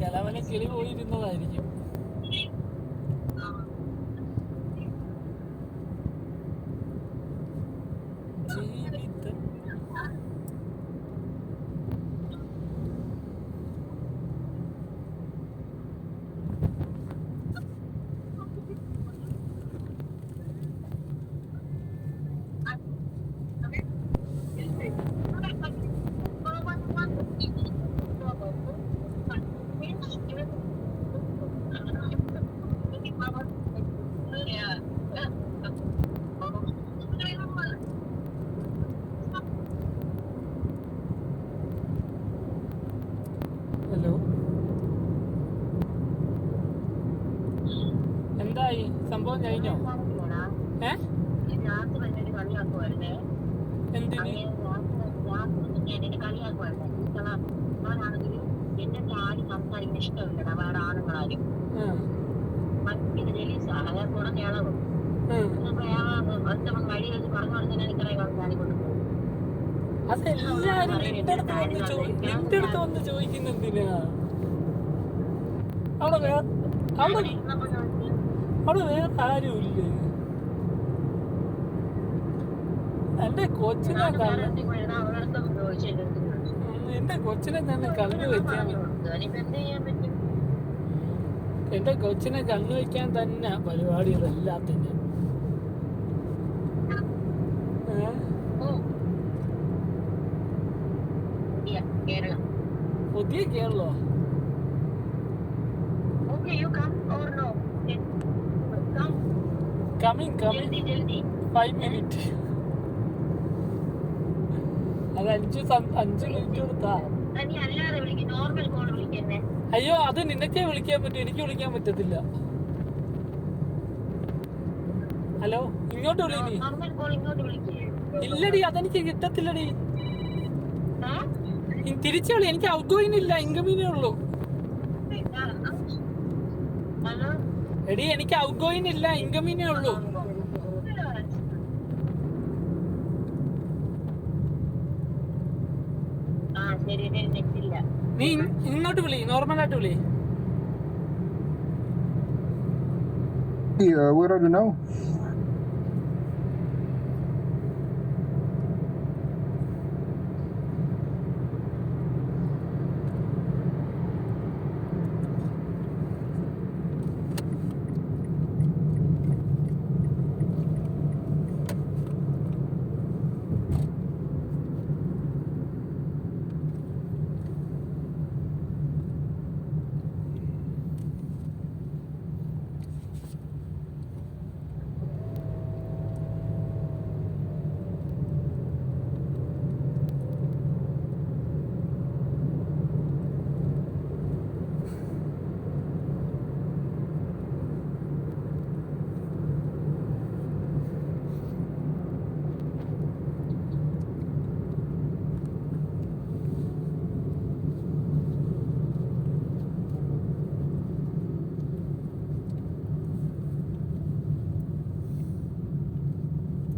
കലവനെ കിളി പോയിരുന്നതായിരിക്കും. ജീവിത ഹലോ, എന്തായി സംഭവം കഴിഞ്ഞോ? എന്തിന്? എന്റെ താടി സംസാരിക്കുന്ന ഇഷ്ടമില്ലടാ വേറെ ആണുങ്ങളാരും. കുറഞ്ഞ ഇളവ് വഴി വെച്ച് പറഞ്ഞു കൊടുത്തന്നെ എനിക്കറിയാം താടി കൊണ്ടുപോകും. അതെല്ലാരും നിന്റെ അടുത്ത് വന്ന് ചോദിക്കുന്നെന്തിനാ? അവിടെ വേറെ ആരുമില്ലേ? എന്റെ കൊച്ചിനെ തന്നെ കണ്ണു വെക്കാൻ, എന്റെ കൊച്ചിനെ കണ്ണു വെക്കാൻ തന്നെ പരിപാടികളെല്ലാത്തിന്റെ. പുതിയ കേരളോ? Coming 5 minutes. അത് 5 മിനിറ്റ് കൊടുത്താ. അയ്യോ, അത് നിനക്കേ വിളിക്കാൻ പറ്റും, എനിക്ക് വിളിക്കാൻ പറ്റത്തില്ല. ഹലോ, ഇങ്ങോട്ട് വിളി. ഇല്ലടി, അതെനിക്ക് കിട്ടത്തില്ലടി. തിരിച്ചു വിളി. എനിക്ക് ഔട്ട് ഗോയിങ് ഇല്ല, ഇൻകമിങ്ങേ ഉള്ളൂ. എടി, എനിക്ക് ഔട്ട് ഗോയിങ് ഇല്ല, ഇൻകമിങ്ങേ ഉള്ളൂ. നീ ഇങ്ങോട്ട് വിളി, നോർമലായിട്ട് വിളി. Where are you now?